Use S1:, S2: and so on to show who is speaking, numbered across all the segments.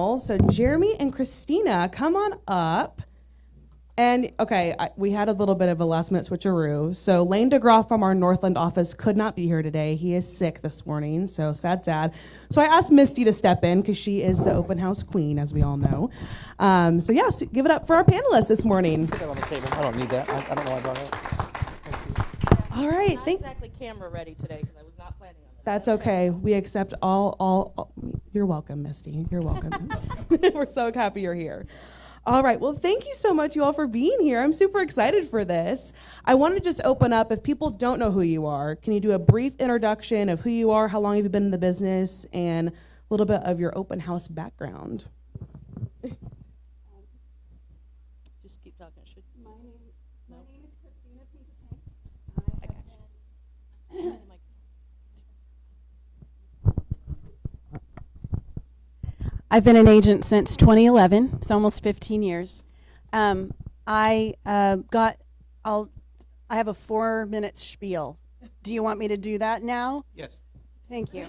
S1: So Jeremy and Christina, come on up. And okay, we had a little bit of a last minute switcheroo. So Lane DeGraw from our Northland office could not be here today. He is sick this morning, so sad. So I asked Misty to step in because she is the open house queen, as we all know. So give it up for our panelists this morning.
S2: Put that on the table. I don't need that. I don't know why I brought it up.
S1: All right.
S3: Not exactly camera ready today because I was not planning on it.
S1: That's okay. We accept all. You're welcome, Misty. You're welcome. We're so happy you're here. All right. Well, thank you so much, you all, for being here. I'm super excited for this. I want to just open up. If people don't know who you are, can you do a brief introduction of who you are, how long have you been in the business, and a little bit of your open house background?
S3: Just keep talking.
S4: My name is Christina Pinkepank. I've been an agent since 2011. It's almost 15 years. I have a 4-minute spiel. Do you want me to do that now?
S2: Yes.
S4: Thank you.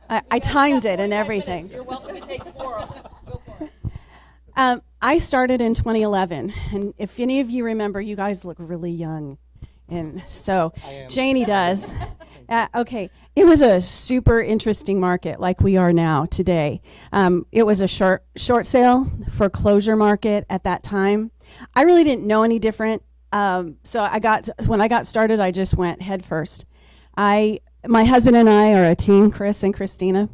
S4: I timed it and everything.
S3: You're welcome to take 4 of them. Go for it.
S4: I started in 2011, and if any of you remember, you guys look really young, and so Janie does. Okay, it was a super interesting market like we are now today. It was a short sale foreclosure market at that time. I really didn't know any different, so when I got started, I just went head first. My husband and I are a team, Chris and Christina.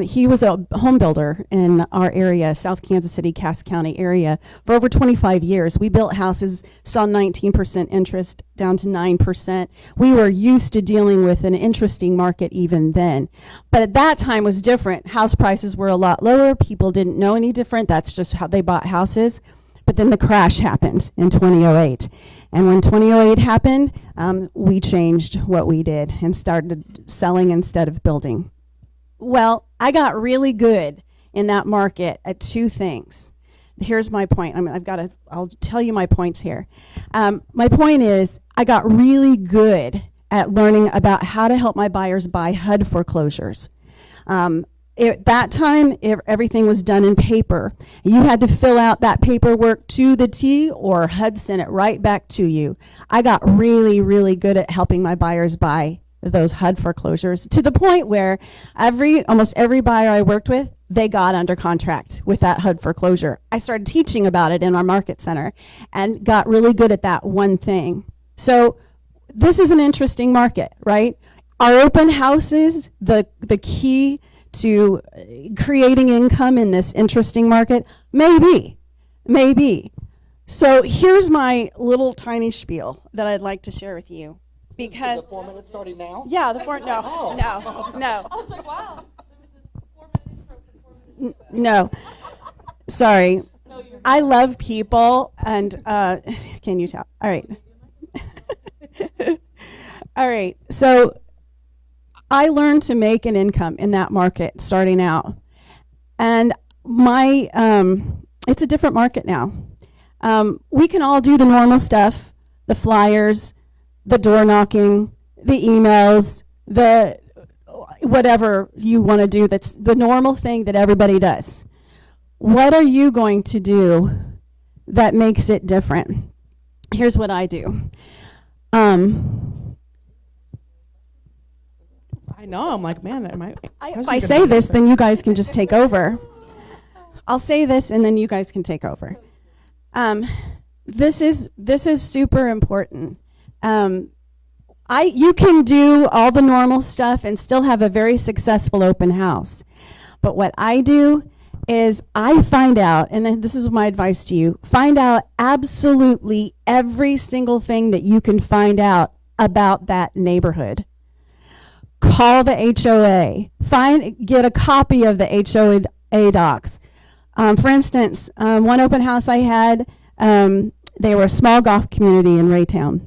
S4: He was a home builder in our area, South Kansas City, Cass County area, for over 25 years. We built houses, saw 19% interest down to 9%. We were used to dealing with an interesting market even then. But at that time was different. House prices were a lot lower. People didn't know any different. That's just how they bought houses. But then the crash happened in 2008. And when 2008 happened, we changed what we did and started selling instead of building. Well, I got really good in that market at 2 things. Here's my point. I'll tell you my points here. My point is I got really good at learning about how to help my buyers buy HUD foreclosures. At that time, everything was done in paper. You had to fill out that paperwork to the T, or HUD sent it right back to you. I got really, really good at helping my buyers buy those HUD foreclosures, to the point where almost every buyer I worked with, they got under contract with that HUD foreclosure. I started teaching about it in our market center and got really good at that one thing. So this is an interesting market, right? Are open houses the key to creating income in this interesting market? Maybe. So here's my little tiny spiel that I'd like to share with you. Because
S2: is the 4 minutes starting now?
S4: Yeah, no.
S3: I was like, wow. There was a 4-minute intro for 4 minutes.
S4: No. Sorry.
S3: No, you're
S4: I love people, and can you tell? All right. All right. So I learned to make an income in that market starting out. And it's a different market now. We can all do the normal stuff, the flyers, the door knocking, the emails, the whatever you want to do. That's the normal thing that everybody does. What are you going to do that makes it different? Here's what I do.
S1: I know. I'm like, man,
S4: If I say this, then you guys can just take over. I'll say this, and then you guys can take over. This is super important. You can do all the normal stuff and still have a very successful open house. But what I do is I find out, and this is my advice to you, find out absolutely every single thing that you can find out about that neighborhood. Call the HOA. Get a copy of the HOA docs. For instance, one open house I had, they were a small golf community in Raytown.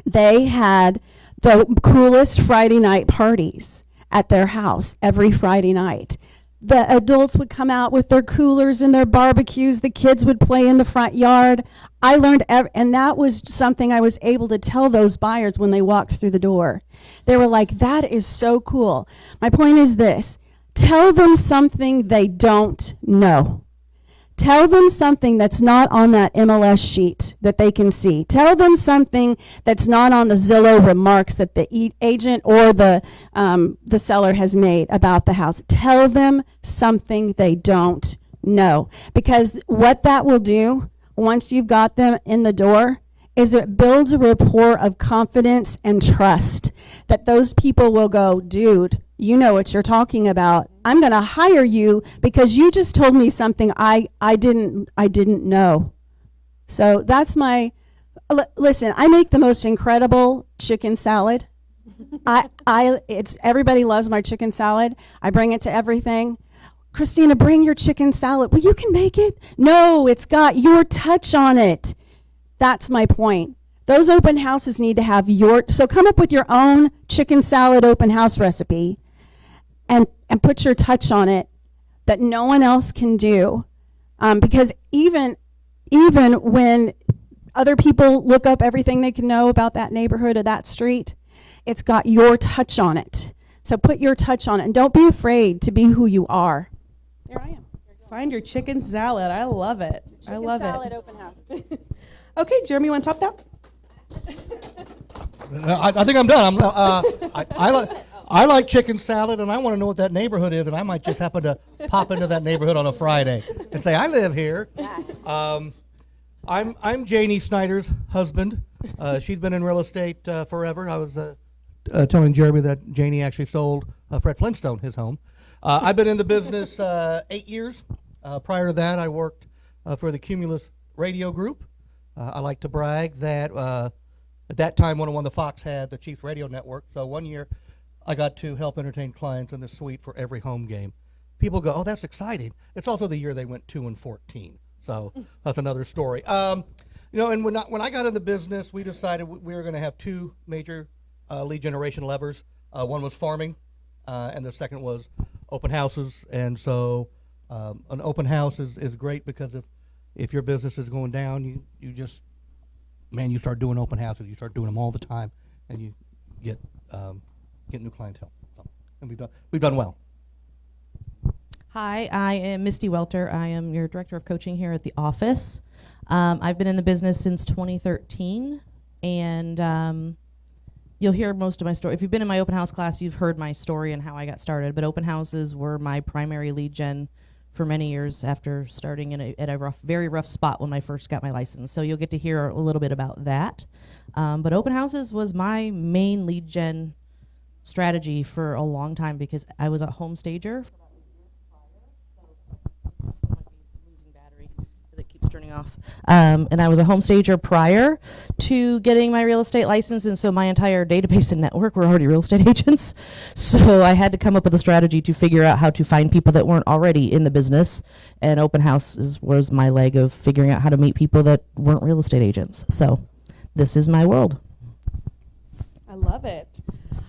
S4: They had the coolest Friday night parties at their house every Friday night. The adults would come out with their coolers and their barbecues. The kids would play in the front yard. I learned, and that was something I was able to tell those buyers when they walked through the door. They were like, that is so cool. My point is this. Tell them something they don't know. Tell them something that's not on that MLS sheet that they can see. Tell them something that's not on the Zillow remarks that the agent or the seller has made about the house. Tell them something they don't know. Because what that will do, once you've got them in the door, is it builds a rapport of confidence and trust that those people will go, dude, you know what you're talking about. I'm going to hire you because you just told me something I didn't know. So that's my listen, I make the most incredible chicken salad. It's everybody loves my chicken salad. I bring it to everything. Christina, bring your chicken salad. Well, you can make it. No, it's got your touch on it. That's my point. Those open houses need to have so come up with your own chicken salad open house recipe and put your touch on it that no one else can do. Because even when other people look up everything they can know about that neighborhood or that street, it's got your touch on it. So put your touch on it and don't be afraid to be who you are. There I am.
S1: Find your chicken salad. I love it. I love
S4: Chicken salad
S1: it.
S4: open house.
S1: Okay, Jeremy, you want to top that?
S2: I think I'm done. I like chicken salad, and I want to know what that neighborhood is, and I might just happen to pop into that neighborhood on a Friday and say, I live here.
S4: Yes.
S2: I'm Janie Snider's husband. She's been in real estate forever. I was telling Jeremy that Janie actually sold Fred Flintstone his home. I've been in the business 8 years. Prior to that, I worked for the Cumulus Radio Group. I like to brag that at that time, 101 The Fox had the Chiefs radio network. So one year, I got to help entertain clients in the suite for every home game. People go, oh, that's exciting. It's also the year they went 2-14. So that's another story. And when I got in the business, we decided we were going to have two major lead generation levers. One was farming, and the second was open houses. And so an open house is great because if your business is going down, you start doing open houses. You start doing them all the time, and you get new clientele. So, and we've done well.
S5: Hi, I am Misty Welter. I am your director of coaching here at the office. I've been in the business since 2013, and you'll hear most of my story. If you've been in my open house class, you've heard my story and how I got started. But open houses were my primary lead gen for many years after starting at a very rough spot when I first got my license. So you'll get to hear a little bit about that. But open houses was my main lead gen strategy for a long time because I was a home stager. It keeps turning off. And I was a home stager prior to getting my real estate license, and so my entire database and network were already real estate agents. So I had to come up with a strategy to figure out how to find people that weren't already in the business, and open house was my leg of figuring out how to meet people that weren't real estate agents. So this is my world.
S1: I love it.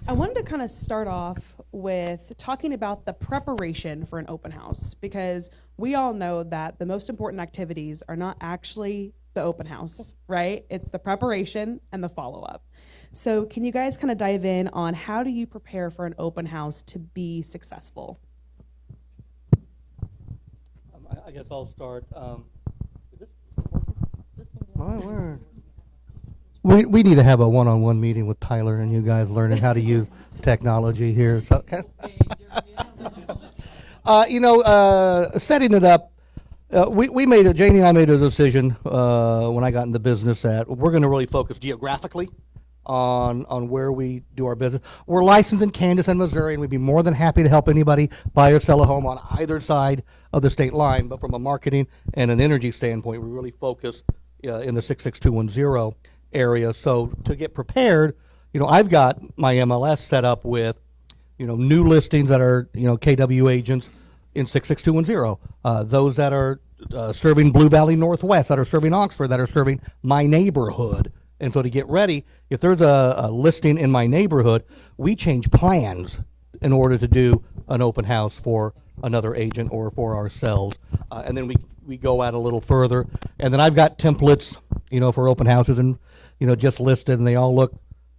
S1: I wanted to kind of start off with talking about the preparation for an open house, because we all know that the most important activities are not actually the open house, right? It's the preparation and the follow-up. So can you guys kind of dive in on how do you prepare for an open house to be successful?
S2: I guess I'll start. My word. We need to have a one-on-one meeting with Tyler and you guys learning how to use technology here. So, setting it up, Janie and I made a decision when I got in the business that we're going to really focus geographically on where we do our business. We're licensed in Kansas and Missouri, and we'd be more than happy to help anybody buy or sell a home on either side of the state line. But from a marketing and an energy standpoint, we really focus in the 66210 area. So to get prepared, I've got my MLS set up with, new listings that are, KW agents in 66210. Those that are serving Blue Valley Northwest, that are serving Oxford, that are serving my neighborhood. And so to get ready, if there's a listing in my neighborhood, we change plans in order to do an open house for another agent or for ourselves. And then we go out a little further. And then I've got templates, for open houses and, just listed, and they all look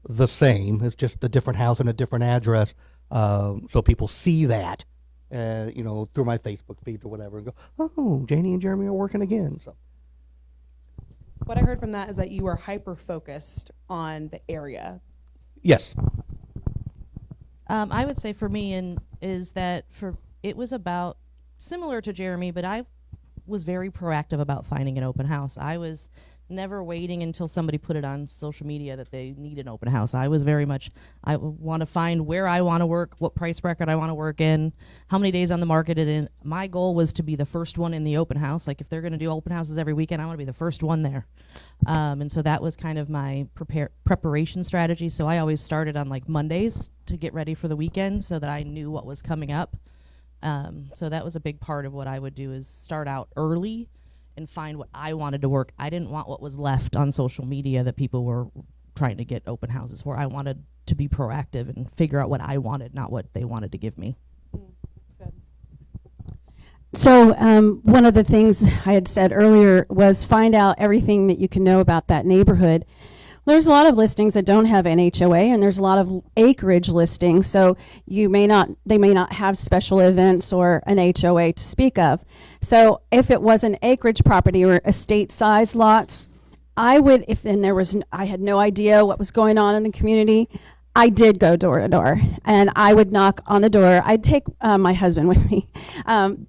S2: the same. It's just a different house and a different address. So people see that through my Facebook feed or whatever, and go, oh, Janie and Jeremy are working again. So
S1: What I heard from that is that you were hyper-focused on the area.
S2: yes.
S5: I would say for me is that it was about similar to Jeremy, but I was very proactive about finding an open house. I was never waiting until somebody put it on social media that they need an open house. I was very much, I want to find where I want to work, what price bracket I want to work in, how many days on the market it is. My goal was to be the first one in the open house. Like if they're going to do open houses every weekend, I want to be the first one there. And so that was kind of my preparation strategy. So I always started on like Mondays to get ready for the weekend so that I knew what was coming up. So that was a big part of what I would do, is start out early and find what I wanted to work. I didn't want what was left on social media that people were trying to get open houses for. I wanted to be proactive and figure out what I wanted, not what they wanted to give me.
S1: That's good.
S4: So one of the things I had said earlier was find out everything that you can know about that neighborhood. There's a lot of listings that don't have an HOA, and there's a lot of acreage listings, so they may not have special events or an HOA to speak of. So if it was an acreage property or estate size lots, I had no idea what was going on in the community, I did go door to door, and I would knock on the door. I'd take my husband with me, some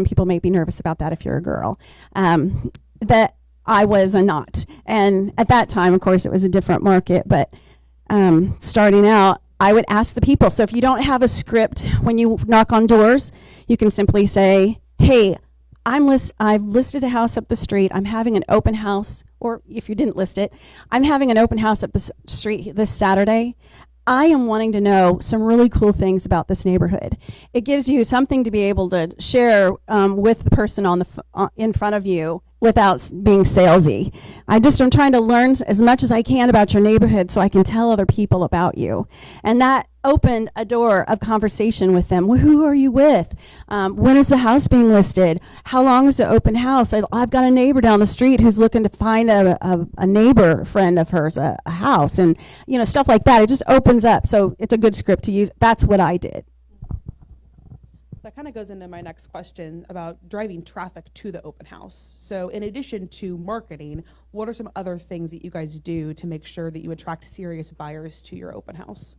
S4: people may be nervous about that if you're a girl. That I was not. And at that time, of course, it was a different market, but starting out, I would ask the people. So if you don't have a script when you knock on doors, you can simply say, hey, I've listed a house up the street. I'm having an open house, or if you didn't list it, I'm having an open house up the street this Saturday. I am wanting to know some really cool things about this neighborhood. It gives you something to be able to share with the person in front of you without being salesy. I'm trying to learn as much as I can about your neighborhood so I can tell other people about you. And that opened a door of conversation with them. Well, who are you with? When is the house being listed? How long is the open house? I've got a neighbor down the street who's looking to find a neighbor friend of hers a house, and stuff like that. It just opens up. So it's a good script to use. That's what I did.
S1: That kind of goes into my next question about driving traffic to the open house. So in addition to marketing, what are some other things that you guys do to make sure that you attract serious buyers to your open house?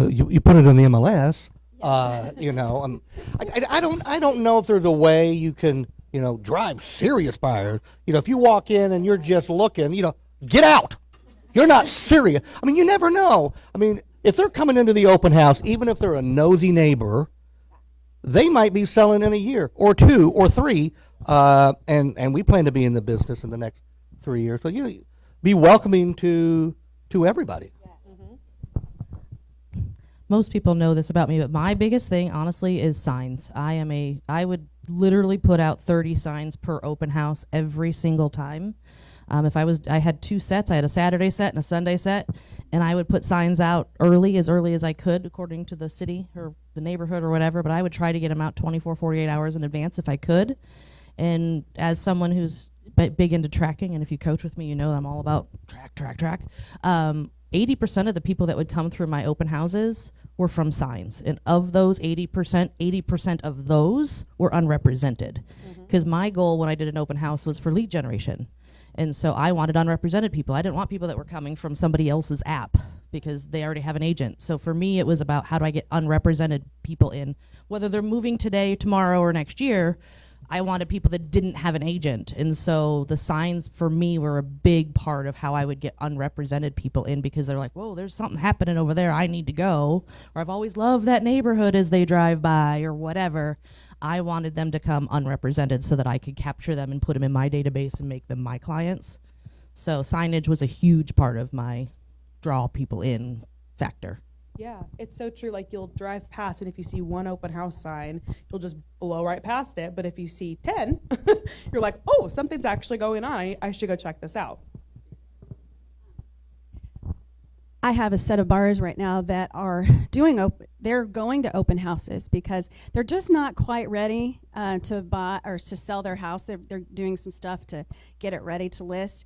S2: You put it in the MLS. I don't know if there's a way you can drive serious buyers. If you walk in and you're just looking, get out. You're not serious. I mean, you never know. I mean, if they're coming into the open house, even if they're a nosy neighbor, they might be selling in a year or 2 or 3, and we plan to be in the business in the next 3 years. So be welcoming to everybody.
S5: Most people know this about me, but my biggest thing, honestly, is signs. I would literally put out 30 signs per open house every single time. I had 2 sets. I had a Saturday set and a Sunday set, and I would put signs out early as I could, according to the city or the neighborhood or whatever, but I would try to get them out 24, 48 hours in advance if I could. And as someone who's big into tracking, and if you coach with me, you know I'm all about track. 80% of the people that would come through my open houses were from signs. And of those 80% of those were unrepresented. Because my goal when I did an open house was for lead generation. And so I wanted unrepresented people. I didn't want people that were coming from somebody else's app because they already have an agent. So for me, it was about how do I get unrepresented people in. Whether they're moving today, tomorrow, or next year, I wanted people that didn't have an agent. And so the signs for me were a big part of how I would get unrepresented people in, because they're like, whoa, there's something happening over there. I need to go. Or I've always loved that neighborhood as they drive by or whatever. I wanted them to come unrepresented so that I could capture them and put them in my database and make them my clients. So signage was a huge part of my draw people in factor.
S1: Yeah, it's so true. Like, you'll drive past, and if you see one open house sign, you'll just blow right past it. But if you see 10, you're like, oh, something's actually going on. I should go check this out.
S4: I have a set of buyers right now that are they're going to open houses because they're just not quite ready to buy or to sell their house. They're doing some stuff to get it ready to list.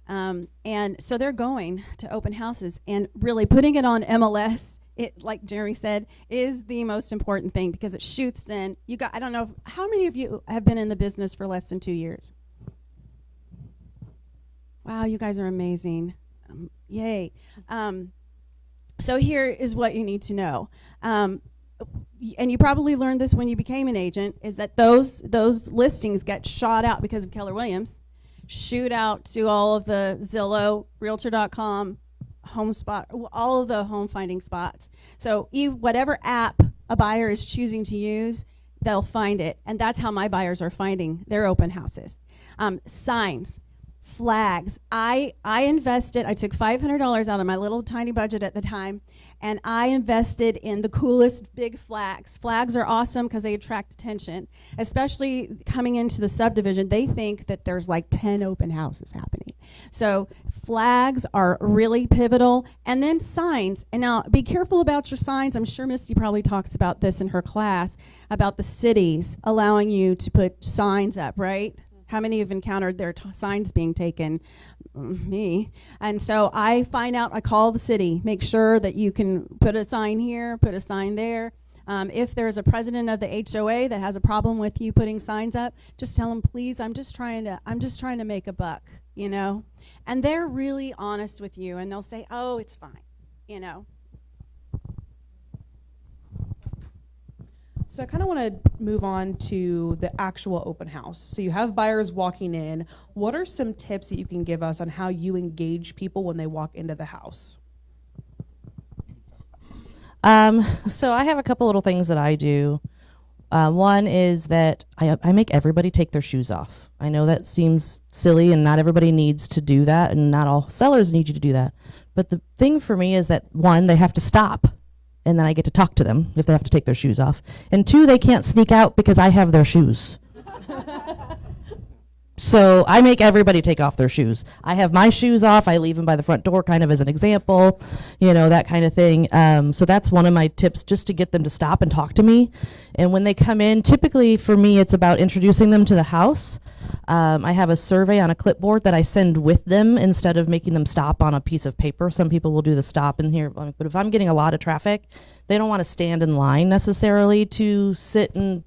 S4: And so they're going to open houses, and really putting it on MLS, it, like Jerry said, is the most important thing, because it shoots then. I don't know, how many of you have been in the business for less than 2 years? Wow, you guys are amazing. Yay. So here is what you need to know. And you probably learned this when you became an agent, is that those listings get shot out because of Keller Williams, shoot out to all of the Zillow, Realtor.com, HomeSpot, all of the home finding spots. So whatever app a buyer is choosing to use, they'll find it. And that's how my buyers are finding their open houses. Signs, flags. I invested, I took $500 out of my little tiny budget at the time, and I invested in the coolest big flags. Flags are awesome because they attract attention, especially coming into the subdivision. They think that there's like 10 open houses happening. So flags are really pivotal. And then signs. And now be careful about your signs. I'm sure Misty probably talks about this in her class, about the cities allowing you to put signs up, right? How many have encountered their signs being taken? Me. And so I call the city, make sure that you can put a sign here, put a sign there. If there's a president of the HOA that has a problem with you putting signs up, just tell them, please, I'm just trying to make a buck, you know? And they're really honest with you, and they'll say, oh, it's fine, you know?
S1: So I kind of want to move on to the actual open house. So you have buyers walking in. What are some tips that you can give us on how you engage people when they walk into the house?
S5: So I have a couple little things that I do. One is that I make everybody take their shoes off. I know that seems silly, and not everybody needs to do that, and not all sellers need you to do that. But the thing for me is that, one, they have to stop, and then I get to talk to them if they have to take their shoes off. And two, they can't sneak out because I have their shoes. So I make everybody take off their shoes. I have my shoes off. I leave them by the front door kind of as an example, you know, that kind of thing. So that's one of my tips, just to get them to stop and talk to me. And when they come in, typically for me, it's about introducing them to the house. I have a survey on a clipboard that I send with them instead of making them stop on a piece of paper. Some people will do the stop in here, but if I'm getting a lot of traffic, they don't want to stand in line necessarily to sit and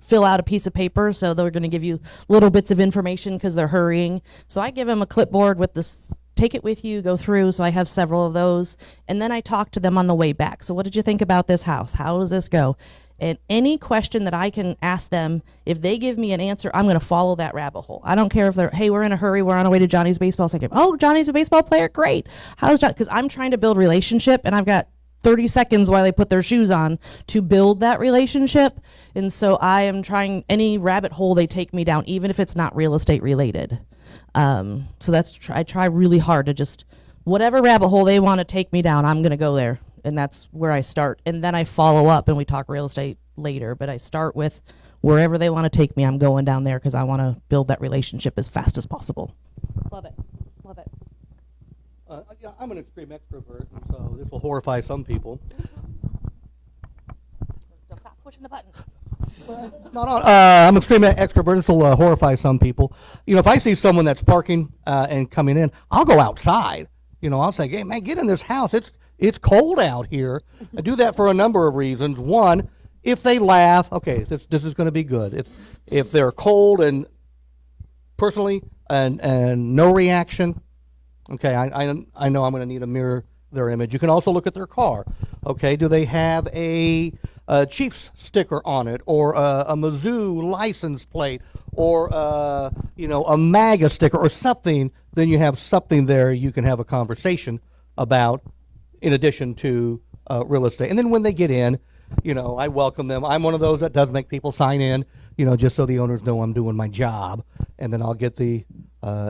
S5: fill out a piece of paper, so they're going to give you little bits of information because they're hurrying. So I give them a clipboard with this, take it with you, go through. So I have several of those. And then I talk to them on the way back. So what did you think about this house? How does this go? And any question that I can ask them, if they give me an answer, I'm going to follow that rabbit hole. I don't care if they're, hey, we're in a hurry, we're on our way to Johnny's baseball. So I go, oh, Johnny's a baseball player? Great. How's John? Because I'm trying to build relationship, and I've got 30 seconds while they put their shoes on to build that relationship. And so I am trying any rabbit hole they take me down, even if it's not real estate related. So I try really hard to just, whatever rabbit hole they want to take me down, I'm going to go there. And that's where I start. And then I follow up and we talk real estate later. But I start with wherever they want to take me, I'm going down there because I want to build that relationship as fast as possible.
S1: Love it. Love it.
S2: Yeah, I'm an extreme extrovert, and so this will horrify some people.
S5: Don't stop pushing the button.
S2: I'm an extreme extrovert. This will horrify some people. You know, if I see someone that's parking and coming in, I'll go outside. You know, I'll say, hey, man, get in this house. It's cold out here. I do that for a number of reasons. One, if they laugh, okay, this is going to be good. If they're cold and personally and no reaction, okay, I know I'm going to need to mirror their image. You can also look at their car. Okay, do they have a Chiefs sticker on it, or a Mizzou license plate, or a MAGA sticker, or something? Then you have something there you can have a conversation about, in addition to real estate. And then when they get in, you know, I welcome them. I'm one of those that does make people sign in, you know, just so the owners know I'm doing my job. And then I'll get the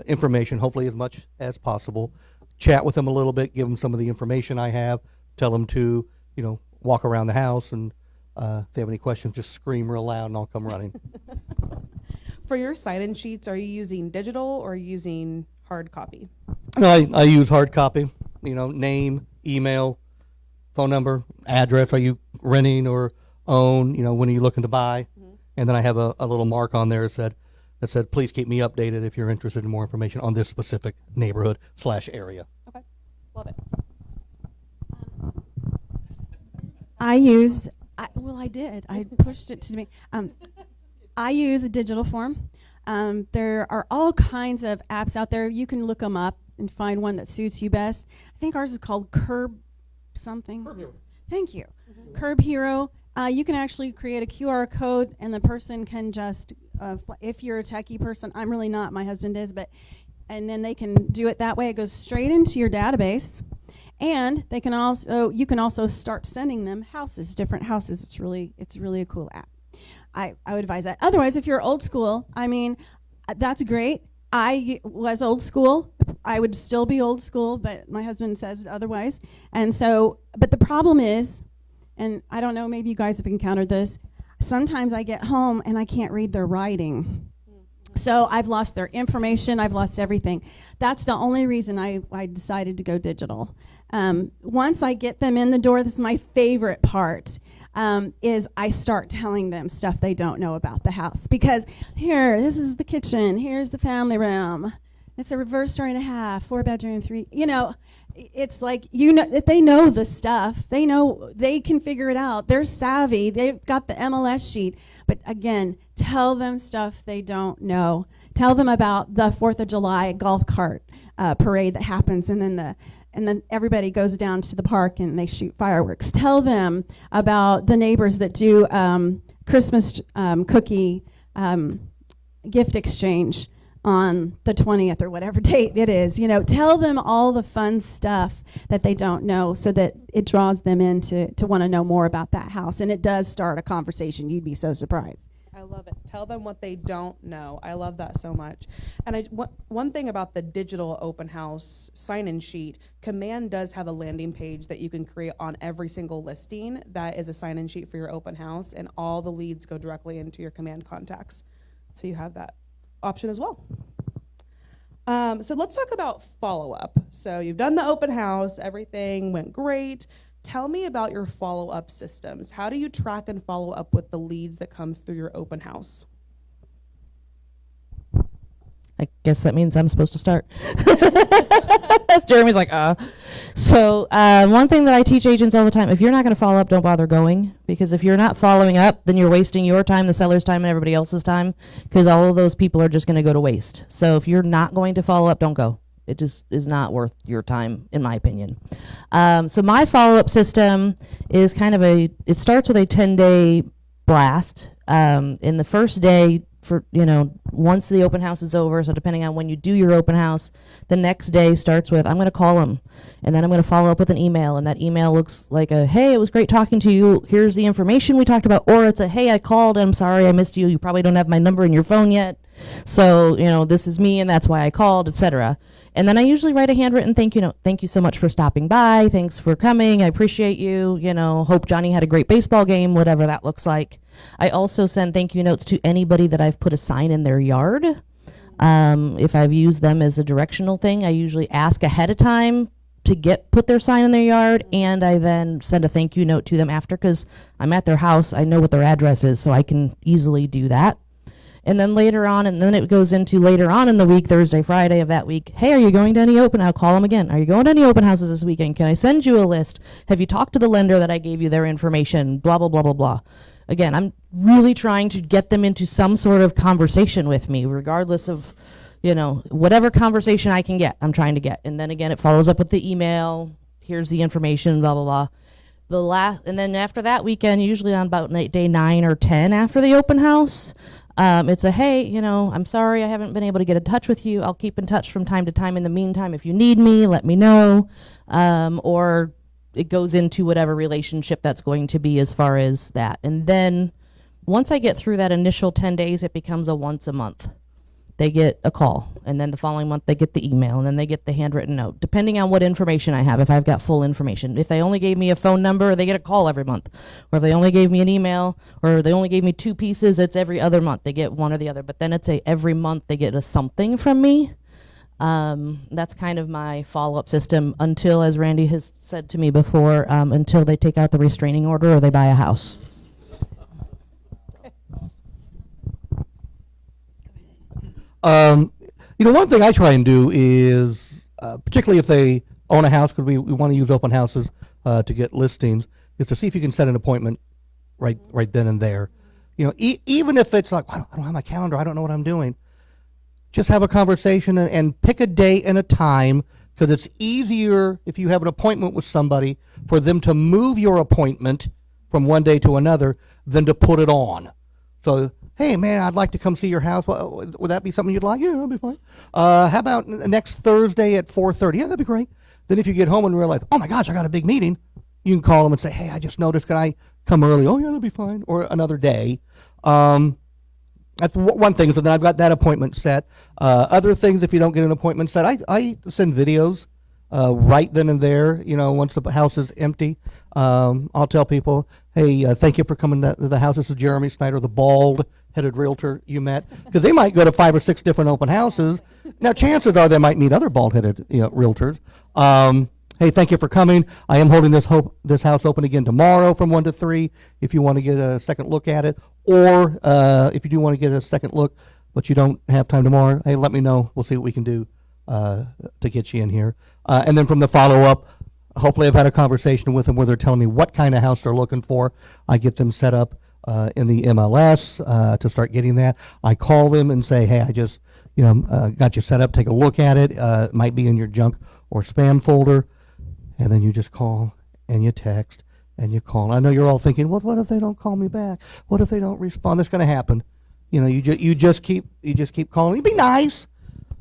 S2: information, hopefully as much as possible, chat with them a little bit, give them some of the information I have, tell them to, you know, walk around the house, and if they have any questions, just scream real loud and I'll come running.
S1: For your sign-in sheets, are you using digital or using hard copy?
S2: No, I use hard copy, you know, name, email, phone number, address. Are you renting or own? You know, when are you looking to buy? Mm-hmm. And then I have a little mark on there that said, that said, please keep me updated if you're interested in more information on this specific neighborhood/area.
S1: Okay, love it.
S4: I used, I did. I pushed it to me. I use a digital form. There are all kinds of apps out there. You can look them up and find one that suits you best. I think ours is called Curb something.
S2: Curb Hero.
S4: Thank you. Curb Hero. You can actually create a QR code, and the person can just, if you're a techie person, I'm really not, my husband is, and then they can do it that way. It goes straight into your database, and they can also, you can also start sending them different houses. It's really a cool app. I would advise that. Otherwise, if you're old school, I mean, that's great. I was old school. I would still be old school, but my husband says otherwise. And so, but the problem is, and I don't know, maybe you guys have encountered this, sometimes I get home and I can't read their writing. So I've lost their information, I've lost everything. That's the only reason I decided to go digital. Once I get them in the door, this is my favorite part, is I start telling them stuff they don't know about the house. Because here, this is the kitchen, here's the family room. It's a reverse story and a half, 4-bedroom, 3, it's like, they know the stuff. They know, they can figure it out. They're savvy. They've got the MLS sheet. But again, tell them stuff they don't know. Tell them about the 4th of July golf cart parade that happens, and then everybody goes down to the park and they shoot fireworks. Tell them about the neighbors that do Christmas cookie gift exchange on the 20th or whatever date it is. Tell them all the fun stuff that they don't know, so that it draws them in to want to know more about that house. And it does start a conversation. You'd be so surprised.
S1: I love it. Tell them what they don't know. I love that so much. And one thing about the digital open house sign-in sheet, Command does have a landing page that you can create on every single listing that is a sign-in sheet for your open house, and all the leads go directly into your Command contacts. So you have that option as well. So let's talk about follow-up. So you've done the open house, everything went great. Tell me about your follow-up systems. How do you track and follow up with the leads that come through your open house?
S5: I guess that means I'm supposed to start. Jeremy's like, So one thing that I teach agents all the time, if you're not going to follow up, don't bother going. Because if you're not following up, then you're wasting your time, the seller's time, and everybody else's time. Because all of those people are just going to go to waste. So if you're not going to follow up, don't go. It just is not worth your time, in my opinion. So my follow-up system is kind of it starts with a 10-day blast. In the first day, once the open house is over, so depending on when you do your open house, the next day starts with, I'm going to call them, and then I'm going to follow up with an email, and that email looks like hey, it was great talking to you, here's the information we talked about, or it's hey, I called, I'm sorry I missed you, you probably don't have my number in your phone yet, so, this is me, and that's why I called, etc. And then I usually write a handwritten thank you note. Thank you so much for stopping by, thanks for coming, I appreciate you, hope Johnny had a great baseball game, whatever that looks like. I also send thank you notes to anybody that I've put a sign in their yard. If I've used them as a directional thing, I usually ask ahead of time to put their sign in their yard, and I then send a thank you note to them after, because I'm at their house, I know what their address is, so I can easily do that. And then later on, and then it goes into later on in the week, Thursday, Friday of that week, hey, are you going to any open? I'll call them again. Are you going to any open houses this weekend? Can I send you a list? Have you talked to the lender that I gave you their information? Blah, blah, blah, blah, blah. Again, I'm really trying to get them into some sort of conversation with me, regardless of, whatever conversation I can get, I'm trying to get. And then again, it follows up with the email. Here's the information, blah, blah, blah. And then after that weekend, usually on about day 9 or 10 after the open house, it's hey, I'm sorry I haven't been able to get in touch with you. I'll keep in touch from time to time. In the meantime, if you need me, let me know. Or it goes into whatever relationship that's going to be as far as that. And then once I get through that initial 10 days, it becomes a once a month. They get a call, and then the following month they get the email, and then they get the handwritten note, depending on what information I have, if I've got full information. If they only gave me a phone number, they get a call every month. Or if they only gave me an email, or they only gave me 2 pieces, it's every other month. They get one or the other. But then it's every month they get a something from me. That's kind of my follow-up system until, as Randy has said to me before, until they take out the restraining order or they buy a house.
S2: One thing I try and do is, particularly if they own a house, because we want to use open houses to get listings, is to see if you can set an appointment right then and there. Even if it's like, I don't have my calendar, I don't know what I'm doing. Just have a conversation and pick a day and a time, because it's easier if you have an appointment with somebody for them to move your appointment from one day to another than to put it on. So, hey, man, I'd like to come see your house. Would that be something you'd like? Yeah, that'll be fine. How about next Thursday at 4:30? Yeah, that'd be great. Then if you get home and realize, oh, my gosh, I got a big meeting, you can call them and say, hey, I just noticed, can I come early? Oh, yeah, that'd be fine. Or another day. That's one thing. So then I've got that appointment set. Other things, if you don't get an appointment set, I send videos right then and there. Once the house is empty, I'll tell people, hey, thank you for coming to the house. This is Jeremy Snider, the bald-headed realtor you met. Because they might go to 5 or 6 different open houses. Now, chances are they might meet other bald-headed realtors. Hey, thank you for coming. I am holding this house open again tomorrow from 1 to 3 if you want to get a second look at it. Or if you do want to get a second look, but you don't have time tomorrow, hey, let me know. We'll see what we can do to get you in here. And then from the follow-up, hopefully I've had a conversation with them where they're telling me what kind of house they're looking for. I get them set up in the MLS to start getting that. I call them and say, hey, I just got you set up. Take a look at it. It might be in your junk or spam folder. And then you just call and you text and you call. I know you're all thinking, well, what if they don't call me back? What if they don't respond? That's going to happen. You just keep calling. You be nice.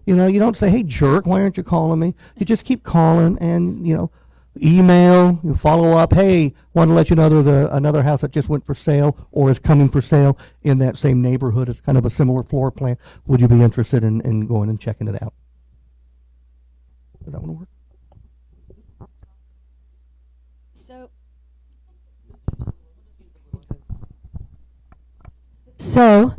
S2: You don't say, hey, jerk, why aren't you calling me? You just keep calling and, email, you follow up. Hey, want to let you know there's another house that just went for sale or is coming for sale in that same neighborhood. It's kind of a similar floor plan. Would you be interested in going and checking it out? Does that one work?
S4: So,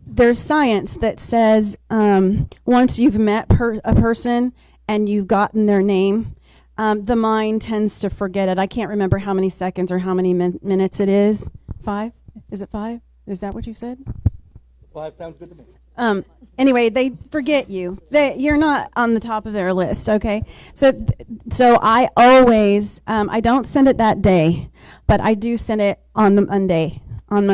S4: there's science that says once you've met a person and you've gotten their name, the mind tends to forget it. I can't remember how many seconds or how many minutes it is. 5? Is it 5? Is that what you said?
S2: 5 sounds good to me.
S4: Anyway, they forget you. You're not on the top of their list, okay? So I always, I don't send it that day, but I do send it on Monday. On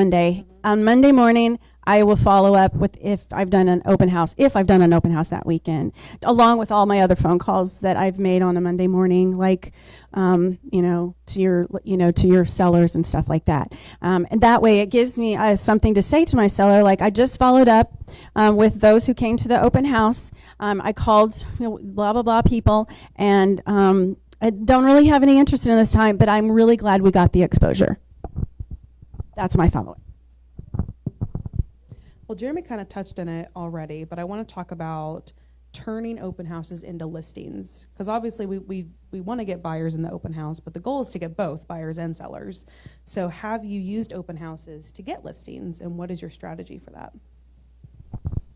S4: Monday morning, I will follow up with if I've done an open house that weekend, along with all my other phone calls that I've made on a Monday morning, like, to your sellers and stuff like that. And that way it gives me something to say to my seller, like I just followed up with those who came to the open house. I called blah, blah, blah people, and I don't really have any interest in this time, but I'm really glad we got the exposure. That's my follow-up.
S1: Well, Jeremy kind of touched on it already, but I want to talk about turning open houses into listings, because obviously we want to get buyers in the open house, but the goal is to get both buyers and sellers. So have you used open houses to get listings, and what is your strategy for that?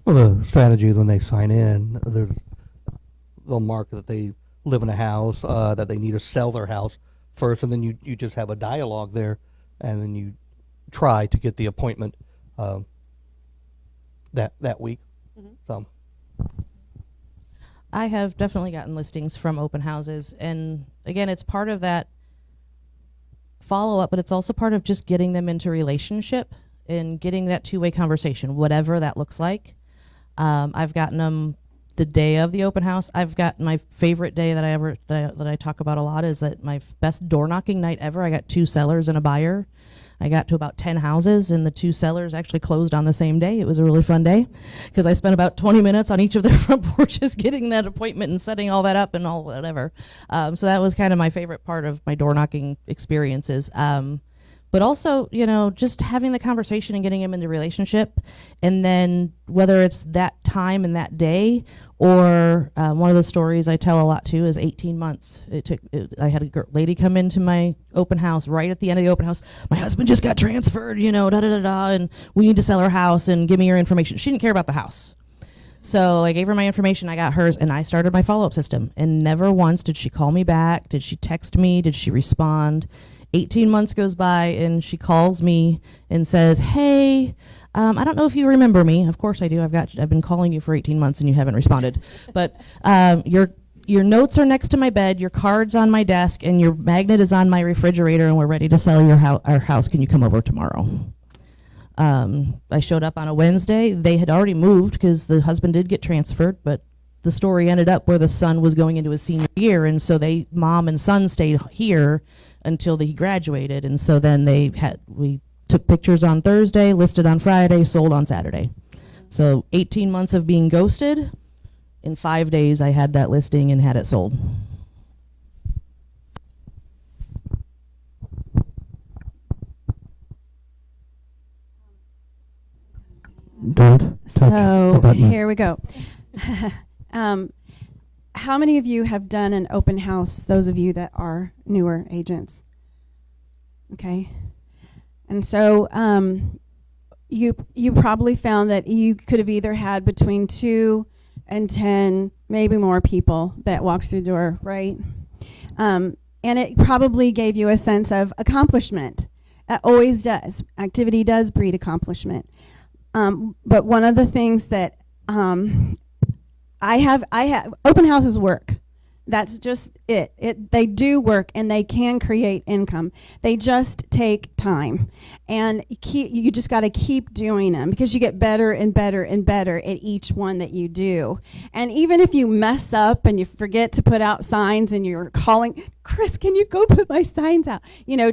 S2: Well, the strategy is when they sign in, they'll mark that they live in a house, that they need to sell their house first, and then you just have a dialogue there, and then you try to get the appointment that week. Mm-hmm. So
S5: I have definitely gotten listings from open houses, and again, it's part of that follow-up, but it's also part of just getting them into relationship and getting that two-way conversation, whatever that looks like. I've gotten them the day of the open house. I've got my favorite day that I talk about a lot is that my best door knocking night ever. I got 2 sellers and a buyer. I got to about 10 houses, and the 2 sellers actually closed on the same day. It was a really fun day because I spent about 20 minutes on each of their front porches getting that appointment and setting all that up and all whatever. So that was kind of my favorite part of my door knocking experiences. But also, just having the conversation and getting them into relationship, and then whether it's that time and that day, or one of the stories I tell a lot too is 18 months. I had a lady come into my open house right at the end of the open house. My husband just got transferred, and we need to sell our house and give me your information. She didn't care about the house. So I gave her my information, I got hers, and I started my follow-up system. And never once did she call me back, did she text me, did she respond. 18 months goes by, and she calls me and says, hey, I don't know if you remember me. Of course I do. I've been calling you for 18 months and you haven't responded. But your notes are next to my bed, your card's on my desk, and your magnet is on my refrigerator, and we're ready to sell our house. Can you come over tomorrow? I showed up on a Wednesday. They had already moved because the husband did get transferred, but the story ended up where the son was going into his senior year, and so mom and son stayed here until he graduated, and so then we took pictures on Thursday, listed on Friday, sold on Saturday. So 18 months of being ghosted. In 5 days, I had that listing and had it sold.
S2: Don't touch the
S4: So
S2: button.
S4: here we go. How many of you have done an open house, those of you that are newer agents? Okay. And so you probably found that you could have either had between 2 and 10, maybe more people that walked through the door, right? And it probably gave you a sense of accomplishment. It always does. Activity does breed accomplishment. But one of the things that I have open houses work. That's just it. They do work and they can create income. They just take time, and you just got to keep doing them because you get better and better and better at each one that you do. And even if you mess up and you forget to put out signs and you're calling, Chris, can you go put my signs out?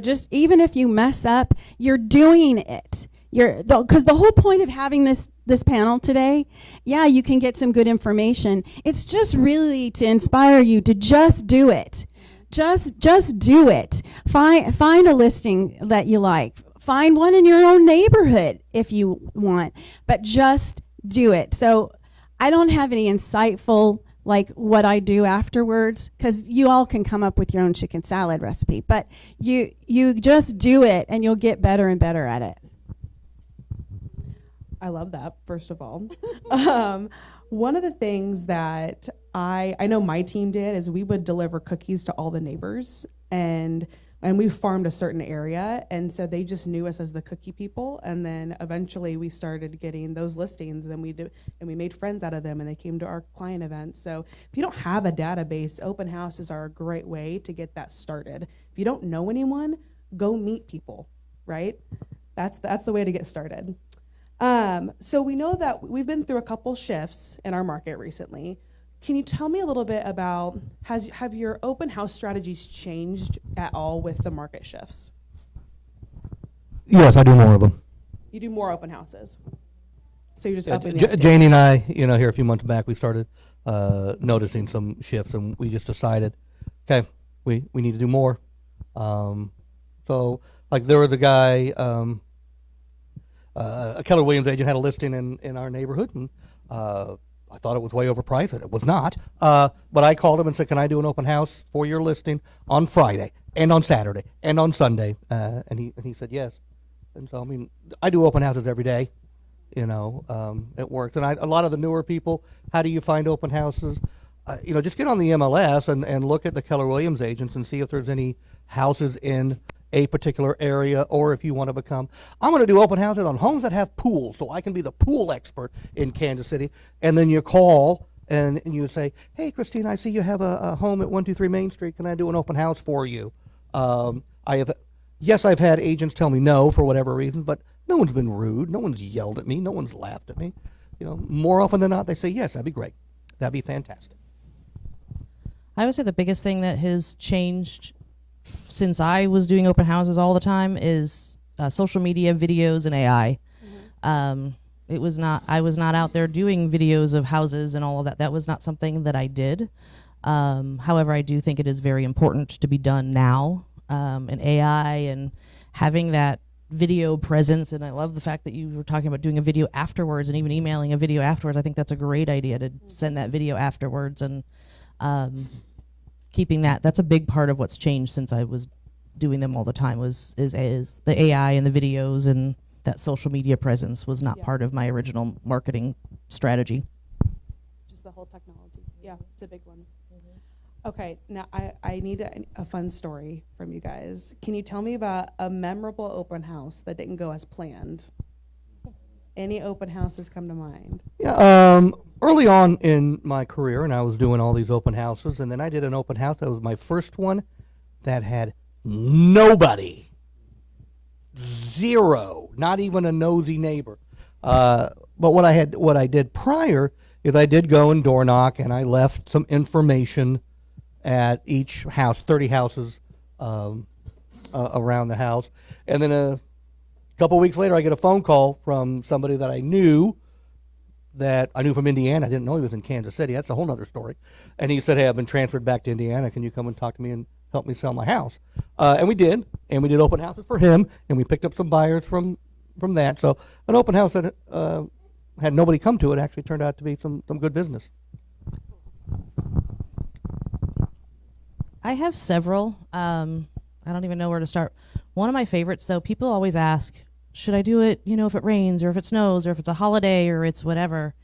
S4: Just even if you mess up, you're doing it. Because the whole point of having this panel today, you can get some good information. It's just really to inspire you to just do it. Just do it. Find a listing that you like. Find one in your own neighborhood if you want, but just do it. So I don't have any insightful like what I do afterwards, because you all can come up with your own chicken salad recipe, but you just do it and you'll get better and better at it.
S1: I love that, first of all. One of the things that I know my team did is we would deliver cookies to all the neighbors, and we farmed a certain area, and so they just knew us as the cookie people, and then eventually we started getting those listings, and then we made friends out of them, and they came to our client events. So if you don't have a database, open houses are a great way to get that started. If you don't know anyone, go meet people, right? That's the way to get started. So we know that we've been through a couple shifts in our market recently. Can you tell me a little bit about, have your open house strategies changed at all with the market shifts?
S2: Yes, I do more of them.
S1: You do more open houses. So you're just upping the
S2: Janie and I, here a few months back, we started noticing some shifts, and we just decided, okay, we need to do more. So, like, there was a guy, a Keller Williams agent had a listing in our neighborhood, and I thought it was way overpriced, and it was not. But I called him and said, can I do an open house for your listing on Friday, and on Saturday, and on Sunday? And he said yes. And so, I do open houses every day. It works. And a lot of the newer people, how do you find open houses? Just get on the MLS and look at the Keller Williams agents and see if there's any houses in a particular area, or if you want to become, I'm going to do open houses on homes that have pools, so I can be the pool expert in Kansas City. And then you call and you say, hey, Christina, I see you have a home at 123 Main Street. Can I do an open house for you? I've had agents tell me no for whatever reason, but no one's been rude. No one's yelled at me. No one's laughed at me. More often than not, they say, yes, that'd be great. That'd be fantastic.
S5: I would say the biggest thing that has changed since I was doing open houses all the time is social media, videos, and AI. Mm-hmm. I was not out there doing videos of houses and all of that. That was not something that I did. However, I do think it is very important to be done now. And AI and having that video presence, and I love the fact that you were talking about doing a video afterwards and even emailing a video afterwards. I think that's a great idea to send that video afterwards, and keeping that's a big part of what's changed since I was doing them all the time is the AI and the videos, and that social media presence was not part of my original marketing strategy.
S1: Just the whole technology. Yeah, it's a big one. Okay, now I need a fun story from you guys. Can you tell me about a memorable open house that didn't go as planned? Any open houses come to mind?
S2: Yeah, early on in my career, and I was doing all these open houses, and then I did an open house. That was my first one that had nobody. Zero. Not even a nosy neighbor. But what I did prior is I did go and door knock, and I left some information at each house, 30 houses around the house. And then a couple weeks later, I get a phone call from somebody that I knew from Indiana. I didn't know he was in Kansas City. That's a whole other story. And he said, hey, I've been transferred back to Indiana. Can you come and talk to me and help me sell my house? And we did. And we did open houses for him. And we picked up some buyers from that. So an open house that had nobody come to it actually turned out to be some good business.
S5: I have several. I don't even know where to start. One of my favorites, though, people always ask, should I do it, if it rains or if it snows or if it's a holiday or it's whatever?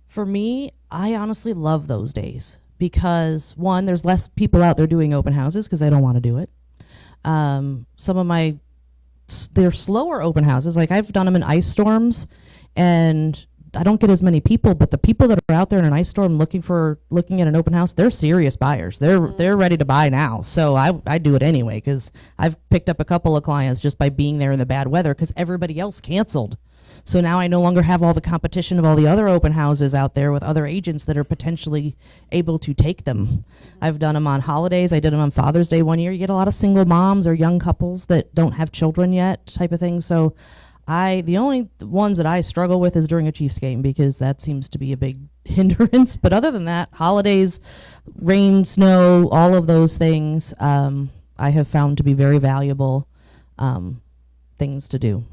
S5: For me, I honestly love those days because, one, there's less people out there doing open houses because I don't want to do it. Some of they're slower open houses. Like I've done them in ice storms and I don't get as many people, but the people that are out there in an ice storm looking at an open house, they're serious buyers. They're ready to buy now. So I do it anyway because I've picked up a couple of clients just by being there in the bad weather because everybody else canceled. So now I no longer have all the competition of all the other open houses out there with other agents that are potentially able to take them. I've done them on holidays. I did them on Father's Day one year. You get a lot of single moms or young couples that don't have children yet type of thing. So the only ones that I struggle with is during a Chiefs game because that seems to be a big hindrance. But other than that, holidays, rain, snow, all of those things, I have found to be very valuable things to do.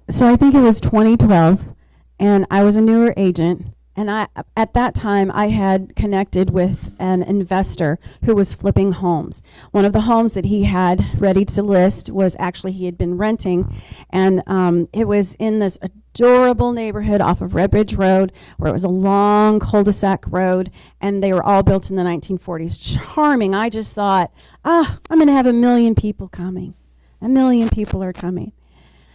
S4: So I think it was 2012, and I was a newer agent. And at that time, I had connected with an investor who was flipping homes. One of the homes that he had ready to list was actually he had been renting, and it was in this adorable neighborhood off of Red Ridge Road, where it was a long cul-de-sac road, and they were all built in the 1940s. Charming. I just thought, I'm going to have 1 million people coming. 1 million people are coming.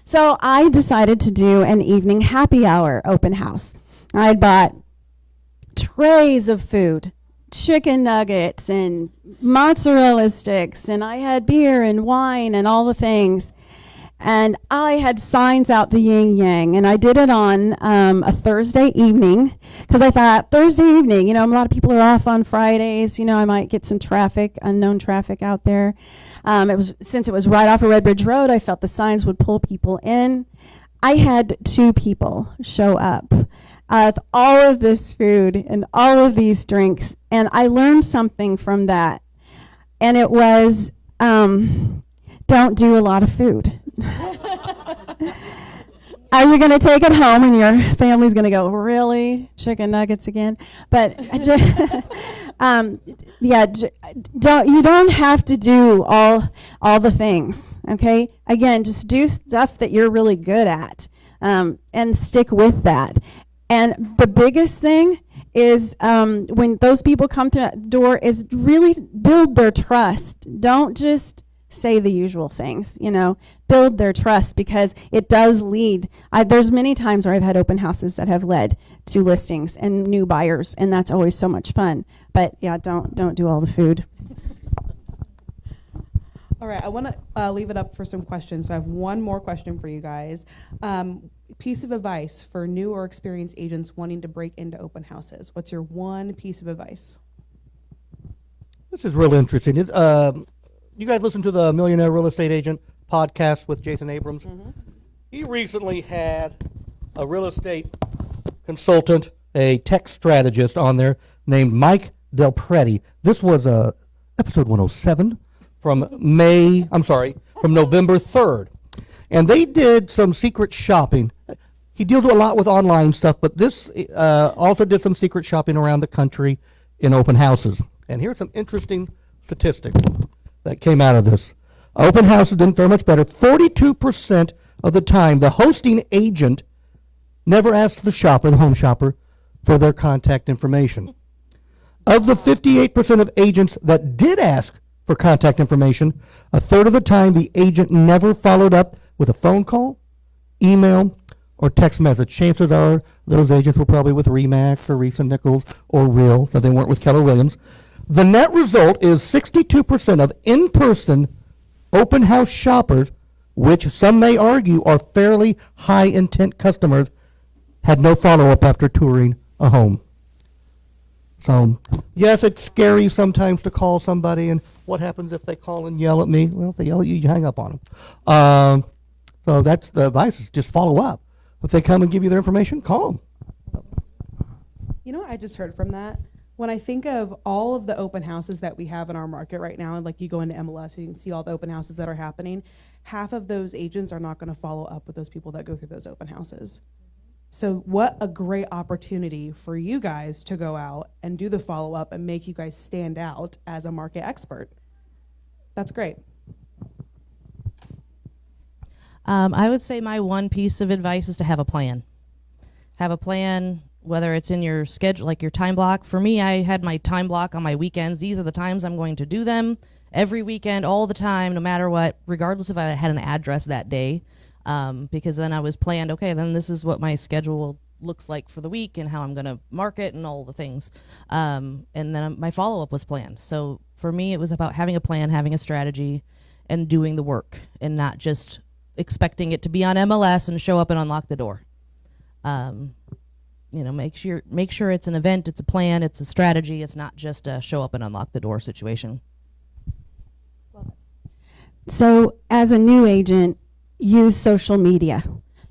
S4: So I decided to do an evening happy hour open house. I'd bought trays of food, chicken nuggets and mozzarella sticks, and I had beer and wine and all the things. And I had signs out the yin yang, and I did it on a Thursday evening because I thought Thursday evening, a lot of people are off on Fridays. I might get some unknown traffic out there. Since it was right off of Red Ridge Road, I felt the signs would pull people in. I had 2 people show up with all of this food and all of these drinks, and I learned something from that, and it was don't do a lot of food. Are you going to take it home and your family's going to go, really? Chicken nuggets again? But you don't have to do all the things, okay? Again, just do stuff that you're really good at and stick with that. And the biggest thing is when those people come to that door is really build their trust. Don't just say the usual things, build their trust because it does lead. There's many times where I've had open houses that have led to listings and new buyers, and that's always so much fun. But yeah, don't do all the food.
S1: All right, I want to leave it up for some questions. So I have one more question for you guys. Piece of advice for new or experienced agents wanting to break into open houses. What's your one piece of advice?
S2: This is real interesting. You guys listen to the Millionaire Real Estate Agent podcast with Jason Abrams? Mm-hmm. He recently had a real estate consultant, a tech strategist on there named Mike Del Preti. This was episode 107 from November 3rd. And they did some secret shopping. He deals a lot with online stuff, but this also did some secret shopping around the country in open houses. And here's some interesting statistics that came out of this. Open houses didn't fare much better. 42% of the time, the hosting agent never asked the home shopper, for their contact information. Of the 58% of agents that did ask for contact information, a third of the time the agent never followed up with a phone call, email or text message. Chances are those agents were probably with Remax or Reese and Nichols or Real, so they weren't with Keller Williams. The net result is 62% of in-person open house shoppers, which some may argue are fairly high intent customers, had no follow-up after touring a home. So, yes, it's scary sometimes to call somebody, and what happens if they call and yell at me? Well, if they yell at you, you hang up on them. So that's the advice, is just follow up. If they come and give you their information, call them.
S1: You know what I just heard from that? When I think of all of the open houses that we have in our market right now, and like you go into MLS, you can see all the open houses that are happening, half of those agents are not going to follow up with those people that go through those open houses. So what a great opportunity for you guys to go out and do the follow-up and make you guys stand out as a market expert. That's great.
S5: I would say my one piece of advice is to have a plan. Have a plan, whether it's in your schedule, like your time block. For me, I had my time block on my weekends. These are the times I'm going to do them every weekend, all the time, no matter what, regardless if I had an address that day. Because then I was planned, okay, then this is what my schedule looks like for the week and how I'm going to market and all the things. And then my follow-up was planned. So for me, it was about having a plan, having a strategy, and doing the work, and not just expecting it to be on MLS and show up and unlock the door. Make sure it's an event, it's a plan, it's a strategy. It's not just a show up and unlock the door situation.
S4: So as a new agent, use social media.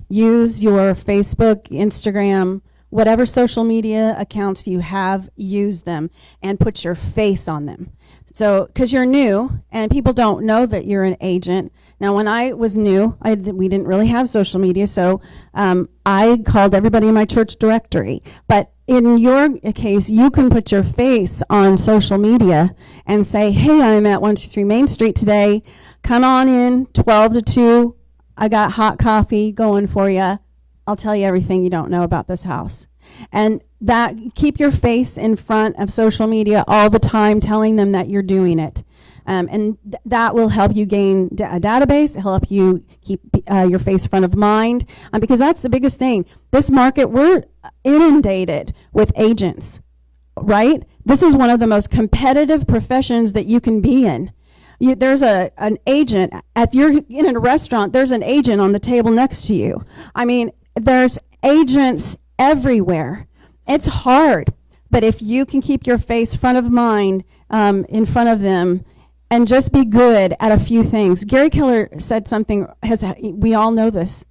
S4: Use your Facebook, Instagram, whatever social media accounts you have, use them and put your face on them. So, because you're new and people don't know that you're an agent. Now, when I was new, we didn't really have social media, so I called everybody in my church directory. But in your case, you can put your face on social media and say, hey, I'm at 123 Main Street today. Come on in, 12 to 2. I got hot coffee going for you. I'll tell you everything you don't know about this house. And that, keep your face in front of social media all the time, telling them that you're doing it. That will help you gain a database, help you keep your face front of mind, because that's the biggest thing. This market, we're inundated with agents, right? This is one of the most competitive professions that you can be in. There's an agent, if you're in a restaurant, there's an agent on the table next to you. I mean, there's agents everywhere. It's hard, but if you can keep your face front of mind in front of them and just be good at a few things. Gary Keller said something, we all know this.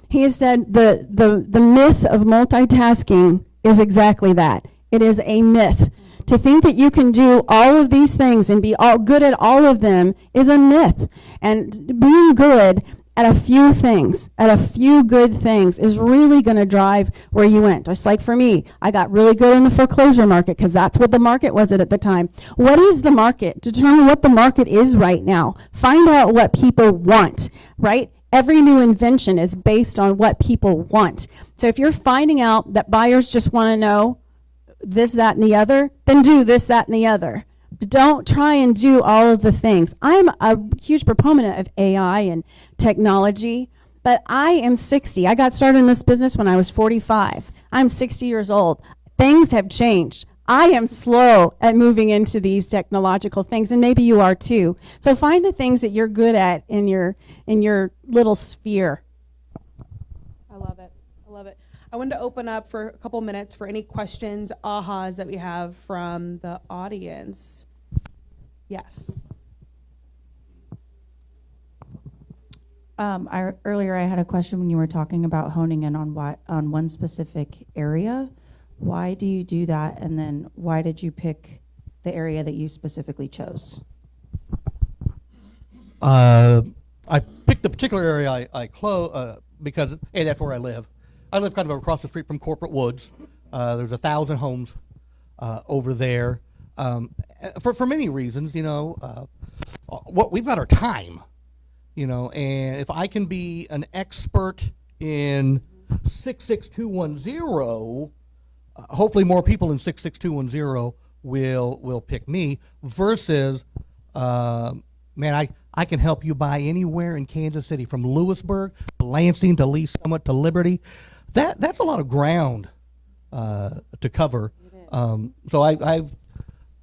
S4: He has said the myth of multitasking is exactly that. It is a myth. To think that you can do all of these things and be all good at all of them is a myth. And being good at a few things, at a few good things, is really going to drive where you went. Just like for me, I got really good in the foreclosure market because that's what the market was at the time. What is the market? Determine what the market is right now. Find out what people want, right? Every new invention is based on what people want. So if you're finding out that buyers just want to know this, that, and the other, then do this, that, and the other. Don't try and do all of the things. I'm a huge proponent of AI and technology, but I am 60. I got started in this business when I was 45. I'm 60 years old. Things have changed. I am slow at moving into these technological things, and maybe you are too. So find the things that you're good at in your little sphere.
S1: I love it. I love it. I wanted to open up for a couple minutes for any questions, ahas that we have from the audience. Yes.
S6: Earlier I had a question when you were talking about honing in on one specific area. Why do you do that, and then why did you pick the area that you specifically chose?
S2: I picked the particular area because that's where I live. I live kind of across the street from Corporate Woods. There's 1,000 homes over there. For many reasons, what we've got our time, and if I can be an expert in 66210, hopefully more people in 66210 will pick me versus, I I can help you buy anywhere in Kansas City, from Lewisburg to Lansing to Lee Summit to Liberty. That's a lot of ground to cover. So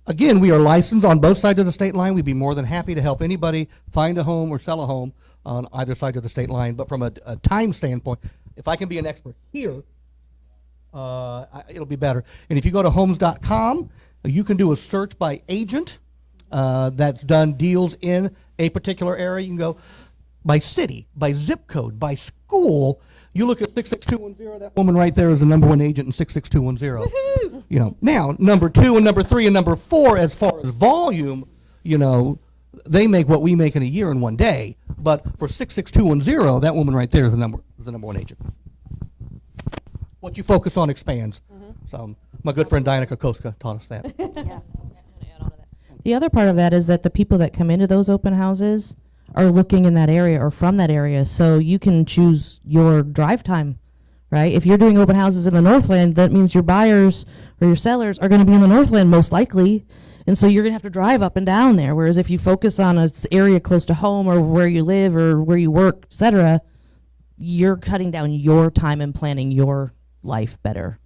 S2: again, we are licensed on both sides of the state line. We'd be more than happy to help anybody find a home or sell a home on either side of the state line. But from a time standpoint, if I can be an expert here, it'll be better. And if you go to homes.com, you can do a search by agent that's done deals in a particular area. You can go by city, by zip code, by school. You look at 66210, that woman right there is the number one agent in 66210. You know, now number 2 and number 3 and number 4, as far as volume, you know, they make what we make in a year in one day. But for 66210, that woman right there is the number one agent. What you focus on expands. So my good friend Diana Kokoska taught us that.
S5: The other part of that is that the people that come into those open houses are looking in that area or from that area, so you can choose your drive time, right? If you're doing open houses in the Northland, that means your buyers or your sellers are going to be in the Northland most likely, and so you're going to have to drive up and down there. Whereas if you focus on an area close to home or where you live or where you work, etc., you're cutting down your time and planning your life better.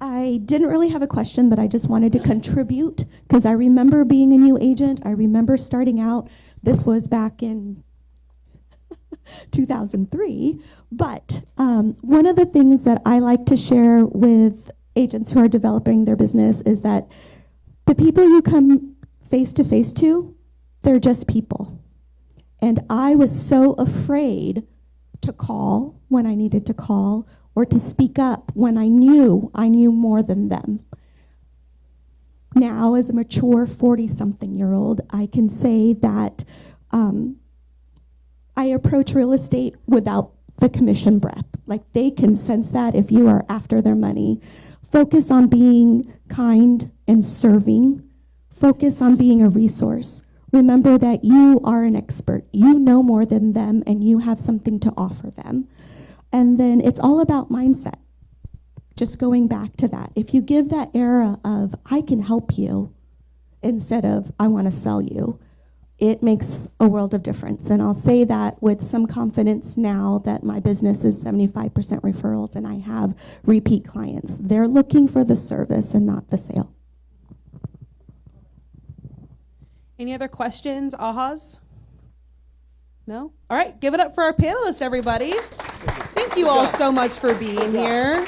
S7: I didn't really have a question, but I just wanted to contribute because I remember being a new agent. I remember starting out. This was back in 2003. But one of the things that I like to share with agents who are developing their business is that the people you come face to, they're just people. And I was so afraid to call when I needed to call, or to speak up when I knew more than them. Now, as a mature 40-something-year-old, I can say that I approach real estate without the commission breath. Like, they can sense that if you are after their money. Focus on being kind and serving. Focus on being a resource. Remember that you are an expert. You know more than them, and you have something to offer them. And then it's all about mindset. Just going back to that. If you give that era of, I can help you, instead of, I want to sell you, it makes a world of difference. And I'll say that with some confidence now that my business is 75% referrals and I have repeat clients. They're looking for the service and not the sale.
S1: Any other questions, ahas? No? All right, give it up for our panelists, everybody. Thank you all so much for being here.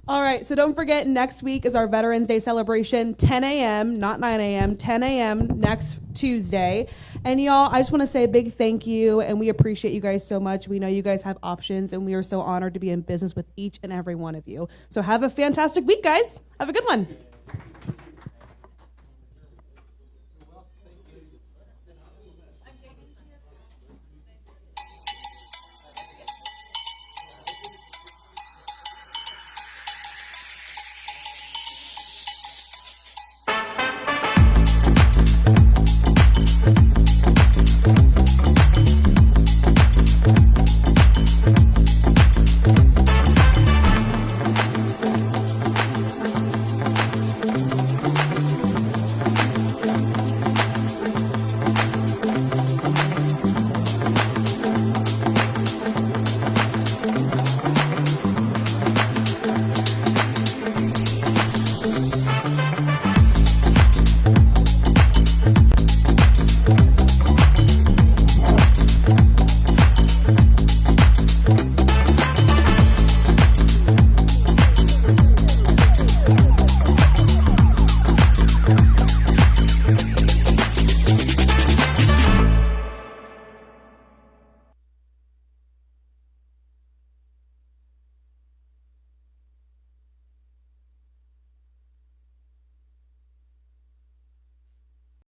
S1: All right, so don't forget, next week is our Veterans Day celebration, 10 a.m., not 9 a.m., 10 a.m. next Tuesday. And y'all, I just want to say a big thank you, and we appreciate you guys so much. We know you guys have options, and we are so honored to be in business with each and every one of you. So have a fantastic week, guys. Have a good one.